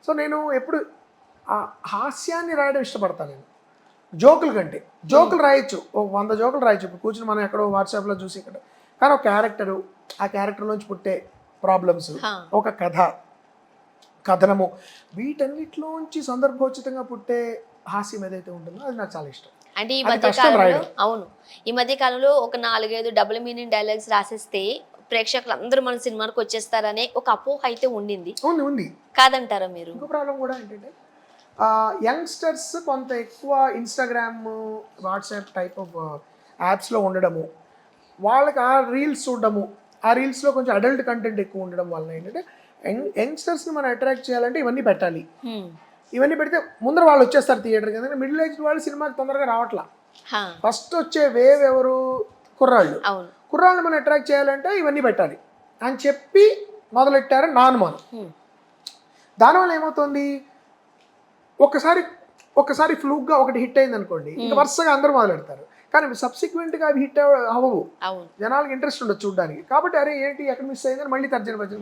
So నేను ఎప్పుడు ఆ హాస్యాన్ని రాయడం ఇష్టపడతాను నేను జోకుల కంటే. జోకులు రాయొచ్చు, ఒక 100 జోకులు రాయొచ్చు ఇప్పుడు కూర్చుని మనం ఎక్కడో వాట్సాప్లో చూసి ఇక్కడ. కానీ ఒక క్యారెక్టరు, ఆ క్యారెక్టర్లోంచి పుట్టే ప్రాబ్లమ్స్, ఒక కథ, కథనము, వీటన్నిటిలోంచి సందర్భోచితంగా పుట్టే హాస్యం ఏదైతే ఉంటుందో అది నాకు చాలా ఇష్టం. అంటే ఈ అది మధ్య కష్టం కాలంలో రాయడం. అవును, ఈ మధ్య కాలంలో ఒక 4-5 డబుల్ మీనింగ్ డైలాగ్స్ రాసేస్తే ప్రేక్షకులు అందరూ మన సినిమాకి వచ్చేస్తారనే ఒక అపోహ అయితే ఉండింది. ఉంది ఉంది. కాదంటారా మీరు? ఇంకో ప్రాబ్లం కూడా ఏంటంటే యంగ్స్టర్స్ కొంత ఎక్కువ ఇన్స్టాగ్రామ్, వాట్సాప్ టైప్ ఆఫ్ యాప్స్లో ఉండడము, వాళ్ళకి ఆ రీల్స్ చూడడము, ఆ రీల్స్లో కొంచెం అడల్ట్ కంటెంట్ ఎక్కువ ఉండడం వల్ల ఏంటంటే యంగ్స్టర్స్ని మనం అట్రాక్ట్ చేయాలంటే ఇవన్నీ పెట్టాలి. ఇవన్నీ పెడితే ముందర వాళ్ళు వచ్చేస్తారు థియేటర్కి. ఎందుకంటే మిడిల్ ఏజ్ వాళ్ళు సినిమాకి తొందరగా రావట్లా. ఫస్ట్ వచ్చే వేవ్ ఎవరు? కుర్రాళ్ళు. అవును. కుర్రాళ్ళు మనం అట్రాక్ట్ చేయాలంటే ఇవన్నీ పెట్టాలి అని చెప్పి మొదలెట్టారని నా అనుమానం. దానివల్ల ఏమవుతుంది, ఒకసారి ఫ్లూక్గా ఒకటి హిట్ అయింది అనుకోండి, ఇంకా వరుసగా అందరూ మొదలెడతారు. కానీ సబ్సిక్వెంట్గా అవి హిట్ అవ్వవు. అవును. జనాలకి ఇంట్రెస్ట్ ఉండదు చూడడానికి. కాబట్టి అరే ఏంటి ఎక్కడ మిస్ అయిందని మళ్ళీ తర్జన భర్జన